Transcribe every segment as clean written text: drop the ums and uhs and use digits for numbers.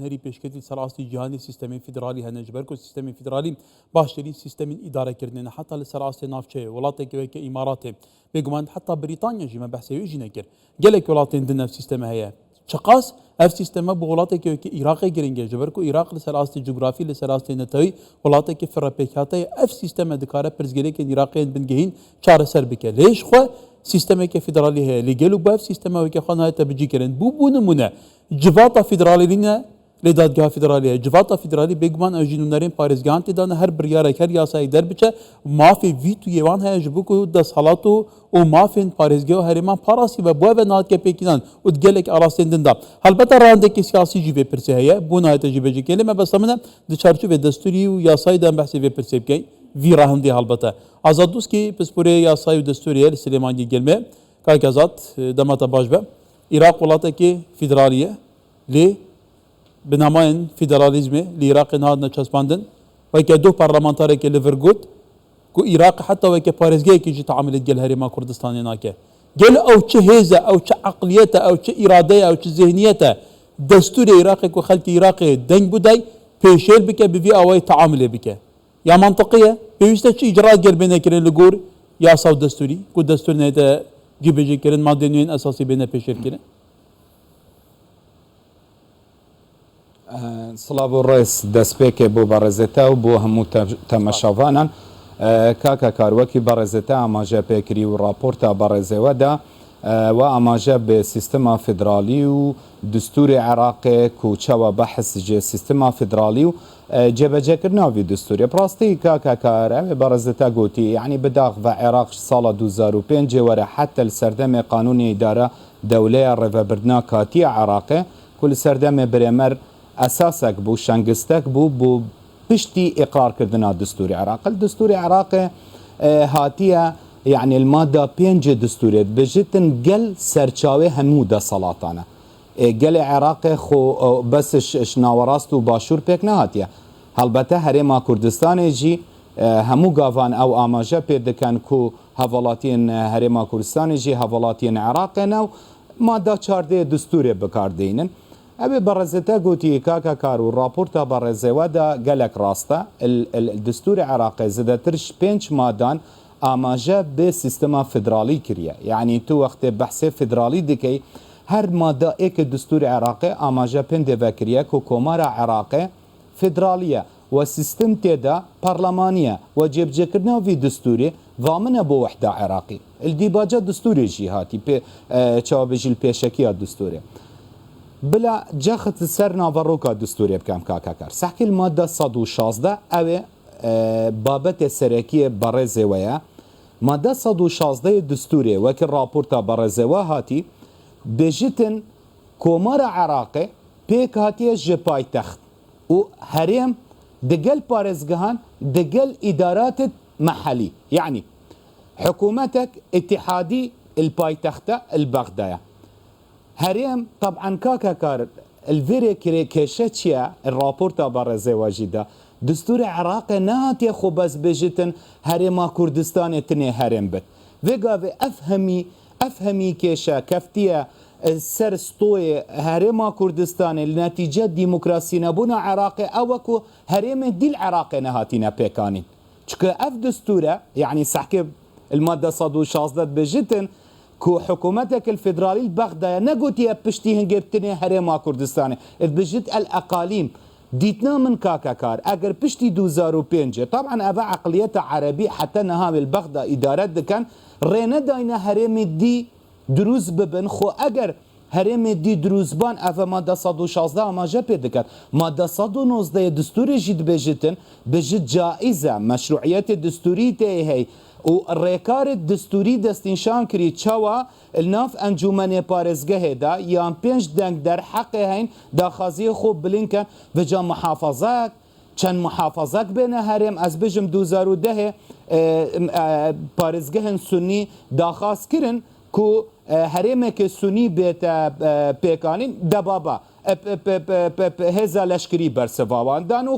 هری پیشکتی سراستی جهانی سیستم فدرالی هنجبر کو سیستم فدرالی باشتری سیستم اداره کردن حتی لسراستی نافچه ولاتی که امارات بگمان حتی بریتانیا جی ما بحثی ویجی نکر گلک ولاتی دنف سیستم هیا شقاس اف سیستم بولاتی که عراق گرینگه جبر کو عراق لسراستی جغرافی لسراستی نتایی ولاتی که فرپیکاتی اف سیستم دکاره پرزگری که عراقیان بنگهین چهار سر بکه لیش خو سیستمی که فدرالی هست لیگل و باف سیستمی که خانه تبجی کردن بو نمونه جواتا فدرالی لینه لدادگاه فدرالی جواتا فدرالی بگمان اجنونرین پارزگان تدان هر بریاره هر یاسای در بچه مافی ویتو یوان های جبوکو دست حالاتو و مافین پارزگاه هرمان پاراسی و بو و ناد که پیکینان و دگلک آراستندن دا البته رانده که سیاسی جیبه پرسه هیا بو نهایت جیبه جی کلمه بس منم دچارچو و دستوری و یاسای دام بحثی و پرسه بکی وی راهم دی البته آزاد دوست کی پسپوری یاسای و دستوری سلیمانی گلمه که آزاد دمات باش به عراق ولاته که فدرالیه لی بناماین فدرالیزم لعراق نهاد نچسباندن و که دو پارلمانتاری که لورگوت کو عراق حتی و که پارزگی که جی تعاملت گل هریما کردستانی ناکه گل او چه هیزه او چه عقلیته او چه اراده او چه ذهنیته دستور عراق کو خلق عراق دنگ بودای پیشل بکه بوی اوای تعامل بکه یا منطقیه پیوسته چه اجرات گل بینه کرن لگور یا صو دستوری کو دستور نه جیبجی کرن ماده نوین اساسی بینه پیشل کرن سلام الرئيس دسبيك بو برزتا وبو همو تمشافانا كاكا كاروكي برزتا اما جا بكري ورابورتا برزي ودا واما جا بسيستما فدرالي ودستور عراقي كوتشا بحث جي سيستما فدرالي جبا جاكرنا في دستوري براستي كاكا كار برزتا قوتي يعني بداغ في عراق صالة 2005 ورا حتى السردم قانوني إدارة دولية رفبرنا كاتي عراقي كل سردم بريمر اساسك بو شنگستك بو بشتي اقرار كردنا دستوري عراق الدستوري عراق هاتيه يعني الماده 5 دستوري بجتن قل سرچاوي همو صلاتانا قل عراق خو بس شناوراست و باشور بيك نهاتيه البته هرما كردستان جي همو قافان او اماجه بيدكن كو حوالاتين هرما كردستان جي حوالاتين عراقنا ماده 14 دستوري بكاردينن ابي برزتا قوتي كاكا كارو رابورتا برزوا دا قالك راستا الدستور العراقي زدترش بينش مادان اماجا بسيستما فدرالي كريا يعني تو وقت بحث فدرالي دكي هر ماده ايك الدستور العراقي اماجا بين ديفاكريا كومارا عراقي فدراليه وسيستم تيدا برلمانيه وجيب جكرنا في دستوري ضامنه بو وحده عراقي الديباجه دستوري جهاتي تشابج البيشكيه الدستوري بلا جاخت سر نافروكا دستوري بكام كاكاكار سحكي المادة 116 او بابت سركية برزوية مادة 116 دستوري وكل رابورتا برزوية هاتي بجتن كومار عراقي بيك هاتي جباي تخت و هريم دقل بارزقهان دقل إدارات محلي يعني حكومتك اتحادي البايتخته البغداية هريم طبعا كاكاكار الفيري كيشتشيا الرابورتا برزي واجدا دستور عراق نهات يخو بس بجتن هريما كردستان تني هرم بت فيغا افهمي كيشا كفتيا سر ستوي هريما كردستان النتيجة ديمقراسي نبونا عراقي اوكو هريم دي العراق نهاتينا بيكانين چكا اف دستورة يعني سحكي المادة 116 بجتن كو حكومتك الفدرالي البغدايا نقوتي بشتي هنجبتني هريما كردستاني بجد الاقاليم ديتنا من كاكاكار اگر بشتي 2005 طبعا ابا عقلية عربي حتى نهام البغدا ادارات دكان رينا داينا هريم دي دروز ببن خو اگر هرم دي دروزبان افا ماده 116 ما جبه دكان ماده 119 دستوري جد بجتن بجد جائزه مشروعيات الدستوري هي والريكار الدستوري دستنشان كري تشوا الناف انجومن بارزگه دا يان بينج دنگ در حق هين دا خازي خوب بلينكن بجا محافظات چند محافظات بين هرم از بجم 2010 بارزگه سني دا خاص كرن كو هرمك سني بيت بيكانين دبابا هذا لشكري برسفاوان دانو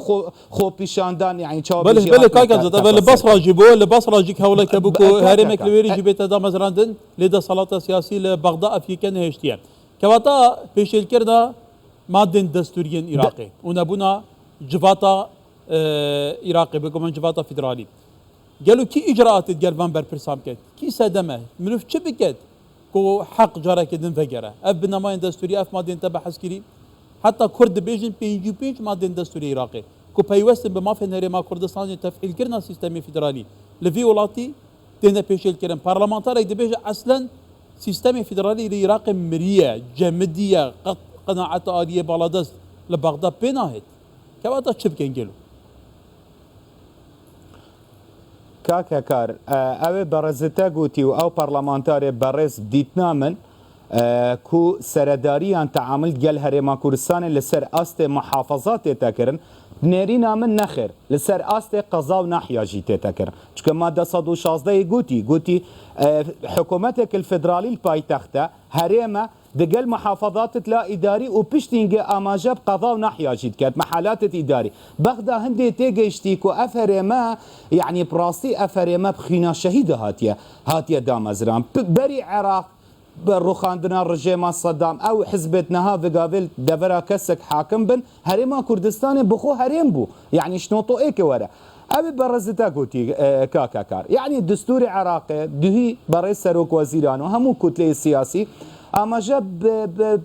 خو بيشاندان يعني تشاو بله كاكا زدا بله بصره جيبو لبصره جيك هولا كبكو هرمك لويري جيبت دا مزراندن لدا صلاة سياسي لبغداد افيكن هشتيان كواتا بيشيل كردا مادة دستوريا عراقي ونبونا جفاتا عراقي بقوم جفاتا فيدرالي قالوا كي اجراءات قال فان برسام كت كي سدمه منو چه بكت كو حق جارا كدن فقره اب نماين دستوري اف مادة تبع عسكري حتى كرد بيجن بينج مادة دستوري عراقي كو بيوست بما في نهرما كردستان تفعيل كرنا سيستمي فيدرالي لفي ولاتي تينا بيشيل كرن برلمانتار يدبيج اصلا سيستمي فيدرالي العراق مريه جمديه قناعه آلية بلادس لبغداد بيناهت كواتا تشبكن قالوا كاكا كار او برزتا قوتي او برلمانتاري برز ديتنا من كو سرداريان تعامل قال هريما كردستان لسر است محافظات تكرن نيرينا من نخر لسر است قضاء ونحياجي تكرن چونك ماده 116 قوتي حكومتك الفدرالي البايتخته هريما دقل محافظات تلا إداري وبشتينجي أماجب قضاء ونحياجي كانت محالات إداري بغدا هندي تيجيشتيكو أفريما يعني براسي أفريما بخينا شهيدة هاتيا دامزران بري عراق بروخاندنا رجيم صدام او حزبتنا ها فيغافيل دفرا كسك حاكم بن هريما كردستان بخو هريم بو يعني شنوطو ايك ورا ابي برزتا قوتي كاكا كار يعني الدستور عراقي دهي برئيس سروك وزيران وهمو كتله سياسي اما جاب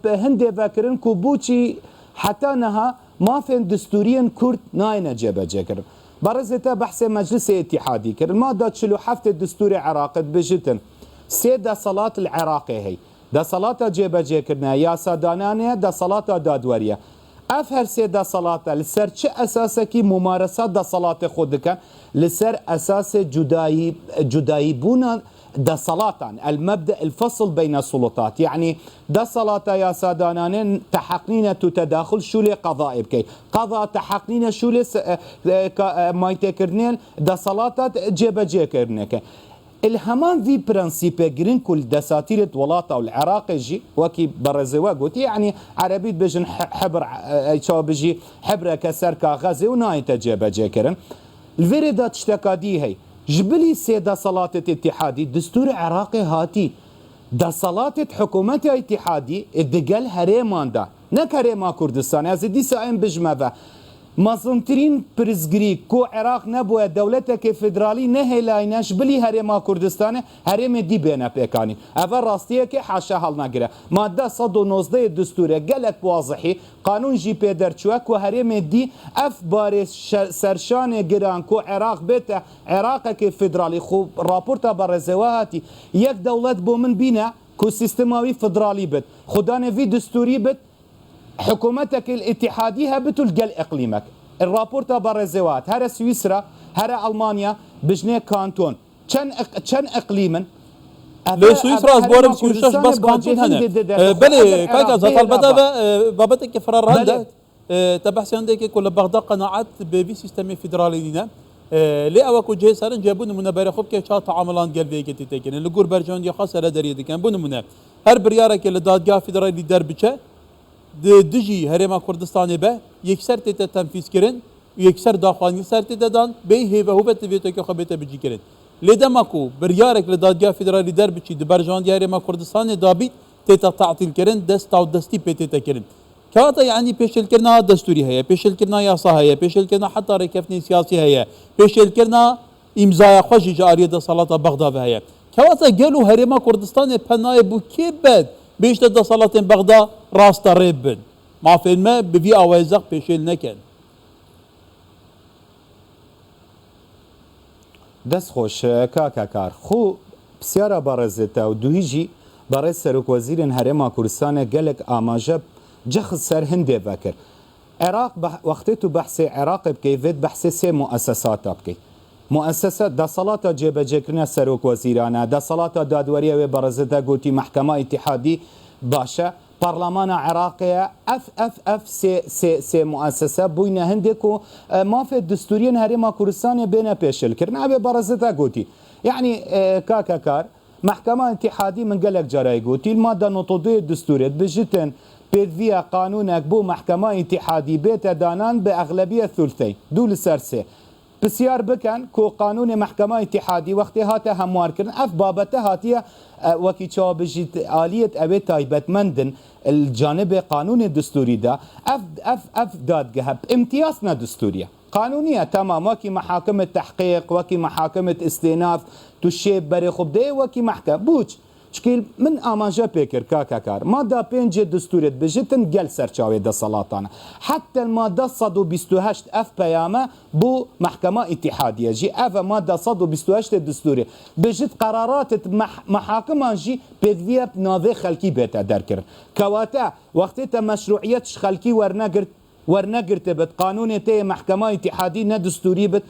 بهندي فاكرين كوبوتشي حتى نها ما فين دستوريا كرد ناين جبا جكر برزتا بحث مجلس اتحادي كر الماده تشلو حفت الدستور عراقي بجتن سيدا صلاة العراقي هي دا صلاة جيبا جيكرنا يا سادانانيا دا صلاة دادوريا افهر سيدا صلاة لسر چه اساسه كي ممارسات دا صلاة خودك لسر اساس جداي بونا دا صلاة المبدأ الفصل بين السلطات يعني دا صلاة يا سادانانين تحقنين تتداخل شو لي قضاء بكي قضاء تحقنين شو لي ما يتكرنين دا صلاة جيبا جيكرنك الهمان في برانسيبه جرين كل دساتير ولاطه والعراق جي وكي برزوا قلت يعني عربي بجن حبر شو بيجي حبر كسر كغزه وناي تجيب جيكرن الفيريدات اشتكادي هي جبلي سيدا صلاة اتحادي دستور عراقي هاتي دا صلاة حكومة اتحادي الدقل هريمان دا نك هريما كردستان ازدي سايم بجمه مازنترين برزگري كو عراق نبوه دولتك فدرالي نهلاينش بلي هريما كردستان هريم دي بينا بيكاني اول راستيه كي حاشا حال نگره ماده 119 دستور قالك واضحي قانون جي بي درچوك و هريم دي اف بارس سرشان گران كو عراق بيت عراقك فدرالي خو رابورتا برزواتي يك دولت بو من بينا كو سيستماوي فدرالي بت خدانه في دستوري بت حكومتك الاتحادية بتلقى اقليمك الرابورتا برزوات هرا سويسرا هرا المانيا بجنيه كانتون كان اقليما لو سويسرا بورم سويسرا بس كانتون هنا بلي كاكا زطال بدا بابتك فرار هذا تبحث عندك كل بغداد قناعات بفي سيستم فيدرالي دينا لي اوكو جي سارن جابون من بارخوب كي شاط عملان قلبي كي تتكن لغور برجون دي خاصه دري دي كان بون من هر بريارك اللي دادگاه فيدرالي دربچه دجی هرما کردستان به یکسر تیت تنفیذ کردن یکسر داخوانی سر تیت دان به هیوه هوبت ویتو که خبیت بجی کردن لیدما کو بریارک لدادگاه فدرالی در بچی دبرجان دی هرما کردستان دابید تیت تعطیل کردن دست او دستی پیت کردن كاتا يعني بيشل كرنا دستوري هي بيشل كرنا ياسا هي بيشل كرنا حتى ركفني سياسي هي بيشل كرنا امضاء خوش جاريه د صلاه بغداد هي كاتا قالوا هرما كردستان بناي بو كيبد بيشت د صلاه بغداد راست ريبن ما في الماء بفي اوازق بيشل نكن دست خوش كاكا كار خو بسيارة بارزتا ودوهيجي بارز سروك وزيرين هرما كردستان قالك آماجب جخ سر هندي بكر عراق وقتتو بحث عراق بكيفيت بحث سي مؤسسات بكي مؤسسات دا صلاة جيبا جيكرنا سروك وزيرانا دا صلاة دادوريا وبارزتا قوتي محكمة اتحادي باشا برلمان عراقية اف سي مؤسسة بوينا هندكو ما في الدستوريين هرما كردستان بين بيشل كرنا ابي بارزتا قوتي يعني كاكا كار محكمة اتحادي من قالك جراي قوتي المادة نطودية الدستورية بجتن بيدفيا قانونك بو محكمة اتحادي بيت دانان بأغلبية ثلثين دول سرسي بسیار بکن که قانون محکمه اتحادی وقتی هاته هموار کردن اف بابته هاتیه وکی چا بجید آلیت اوه تایبتمندن الجانب قانون دستوری دا اف دادگه امتیاز نه دستوریه قانونية تمام وكي محاكم التحقيق وكي محاكم استئناف تشيب بري خبدي وكي محكمة بوش شكل من امانجا بيكر كاكاكار ماده 5 دستوريت بجتن قل سرچاوي دا سلاطانه حتى الماده 128 اف بيامه بو محكمه اتحاديه جي اف ماده 128 دستوري بجت قرارات محاكم جي بيدفيا نافي خلقي بيتا دركر كواتا وقت مشروعيت خلقي ورنقرت بت قانون تي محكمه اتحاديه نا دستوري بت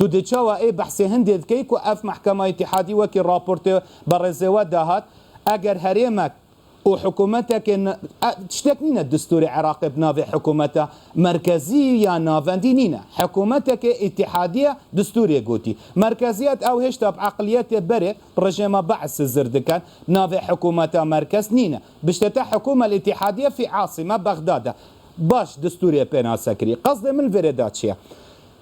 تدچوا ای بحث هندید که کو اف محکمه اتحادی وکی راپورت برزوا دهات اگر هریمک و حکومتك تشتكنينا الدستور العراقي بنافي حكومته مركزية يا نافندينينا حكومتك اتحادية دستورية قوتي مركزيات او هشتا بعقليات بري رجيما بعث الزردكان نافي حكومته مركز نينا بشتتا حكومة الاتحادية في عاصمة بغداد باش دستورية بينا سكري قصد من الفيردات شيا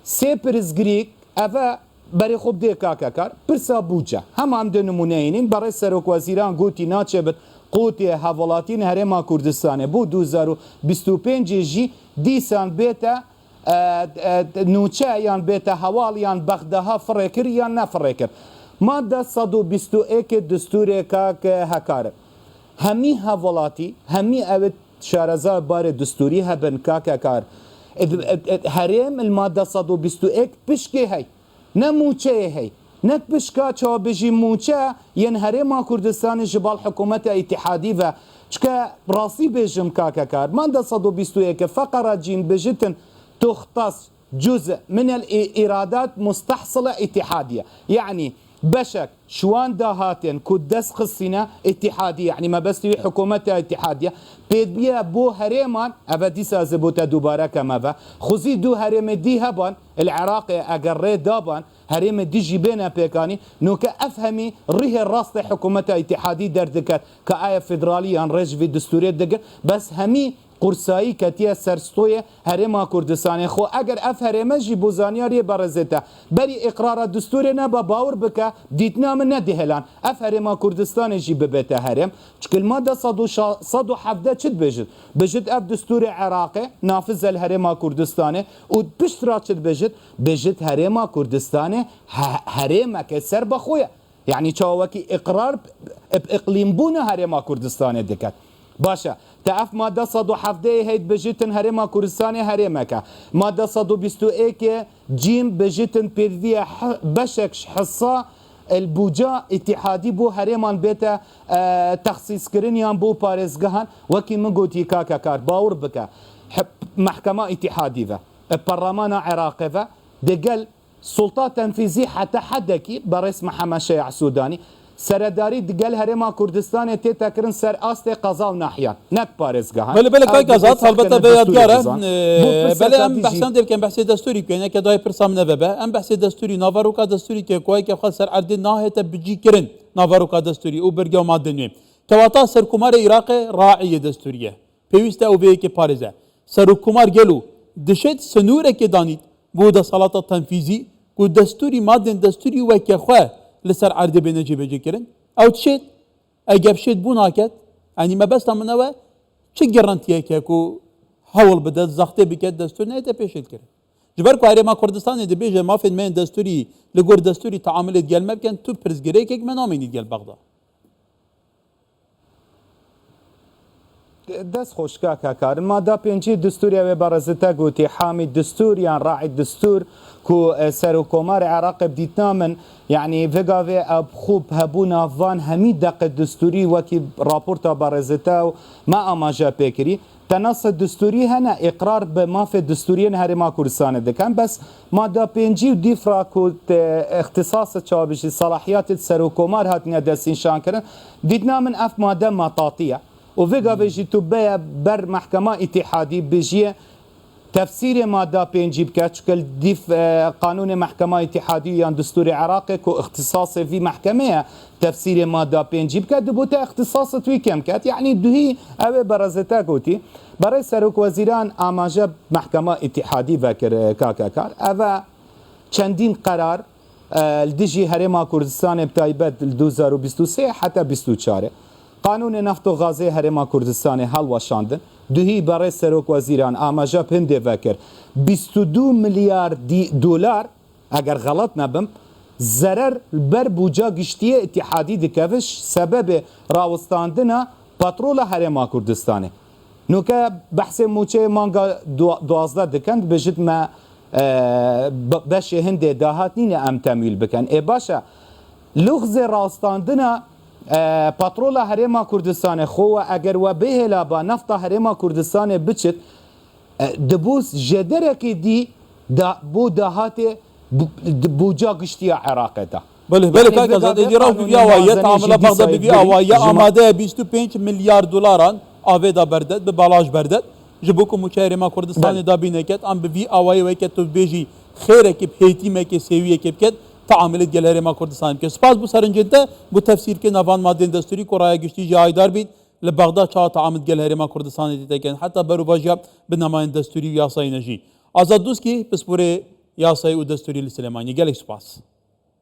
سيبرز غريك افا بري خوب دي كاكاكار برسا بوجه هم عم دو نمونينين بري سروك وزيران قوتي ناتشبت قوتي هاولاتين هرما كردستان بو 2025 جي ديسان بيتا نوچه يان بيتا هوال يان بغدها فريكر يان نفريكر مادة 121 دستور كاك هكار همي هاولاتي همي اوت شارزا بار دستوري هبن كاكاكار هرم المادة 121 بشكي هي نموچه هي نك بشكا چا بجي موچه ين هرما كردستان جبال حكومة اتحادي و چكا راسي بجم كاكاكار مادة 121 فقرة جين بجتن تختص جزء من الإيرادات مستحصلة اتحادية يعني بشك شوان داهاتين كدس خصنا اتحادية يعني ما بس حكومة اتحادية بيد بيها بو هريمان أبدي سازبوتا دوبارا كما خزي دو هريم دي هبان العراق أقري دابان هريم دي جيبينا بيكاني نوكا أفهمي ريه الراس حكومة اتحادية دردكت كآية فيدرالية ريج في دستورية دقر بس همي قرصایی کتیه سرستوی هرما کردستان خو اگر اف هرما جی بوزانیاری برزتا بری اقرار دستور نبا باور بکه دیتنا من ندهلان اف هرما کردستان جی ببته هرم چکل ماده 117 چد بجد اف دستور عراقی نافذ الهرما کردستان و بشترا چد بجد هرما کردستان هرما که سر بخویه يعني چاوکی اقرار اقلیم بونه هرما کردستان دکت باشا تعرف ماده 107 هيد بجتن هرما كردستان هرمك ماده 121 جيم بجتن بيرفيا بشكش حصه البوجا اتحادي بو هرمان بيتا تخصيص كرنيان بو باريزغان وكي من قوتي كاكا كار باور بكا محكمه اتحادي ذا البرلمان العراقي ذا دقل سلطات تنفيذي حتى حدكي برئيس محمد شيع سوداني سرداری دگل هرما کردستان تی تکرن سر آست قضا و ناحیان نک پارزگاه بله کای قضات البته به یادگاره بله ام بحثان دیم که بحث دستوری کنه که دای پرسام نبه ام بحث دستوری ناواروکا دستوری که کوی که خاص سر عرض ناهت بجی کرن ناواروکا دستوری او برگه ماده نیم کواتا سرکمار عراق راعی دستوریه پیوسته او به که پارزه سرکمار گلو دشت سنوره که دانید بود صلاة تنفیزی کو دستوری ماده دستوری و که خو لسر عرض بين جيبه كرن او تشيت اجاب شيت بوناكت يعني ما بس تمنوا چه گارانتيه كو هول بده زخته بكت دستور نه تپيشت كرن جبر کو ما كردستان دي بيجه ما في من دستوري لغور دستوري تعامل ديال ما كان تو برزگريك من نامين ديال بغداد دست خوشکا کار ماده 5 دستوری و برزتا گوتی حامی دستور يعني راعي الدستور كو سروكومار عراق بديتنا من يعني فيغافي اب خوب هبونا فان همي دق الدستوري وكي رابورتا برزتا ما اماجا بكري تنص الدستوري هنا اقرار بما في الدستوريين هرما كردستان دكان بس ماده 5 ديفرا كو اختصاص تشابشي صلاحيات السروكومار هاتنا دسين شانكرن ديتنا من اف ماده مطاطيه وفيغا بيجي تبايا بر محكمة اتحادي بيجي تفسير ماده 5 بكاتشكل ديف قانون محكمه اتحاديه عن دستور عراقي كو اختصاص في محكمه تفسير ماده 5 بكات دبوتا اختصاص توي كم كات يعني دهي او برزتا كوتي برای سروک وزیران آماجه محکمه اتحادی وکر کاکاکار اوه چندین قرار الدجی هرما کردستان بتایبت 2023 حتی 24 قانون نفت و غازه هرما کردستان حل وشاندن دوهی برای سروک وزیران آماجه پنده وکر 22 میلیارد دلار اگر غلط نبم ضرر بر بوجا گشتی اتحادی دکوش سبب راوستاندن پترول هرما کردستانه نوکه بحث موچه مانگا 12 دکند بجد ما بش هنده داهات نینه ام تمویل بکن ای باشه لغز راستاندن پترول هرما کردستان خو اگر و بهلا با نفط هرما کردستان بچت دبوس جدرکی دی بو داهات بوجا گشتی عراق دا بله کاکا زاده دی راو بی آوایه تعامل بغدا بی آوایه آماده 25 میلیارد دلاران آویدا بردد به بالاش بردد جبوکو مچهره ما کردستان دا بینکت ام به وی آوایه وکت تو بیجی خیره که هیتی مکه سویه که بکت تعاملت گلهره ما کردستان که سپاس بو سرنجنده بو تفسیر که نوان ماده دستوری کرای گشتی جایدار بید لبغدا چا تعامل گلهره ما کردستان دیتکن حتی برو باجا به نماین دستوری و یاسای نجی آزاد دوست کی پس پوره یاسای و دستوری لسلمانی گلک سپاس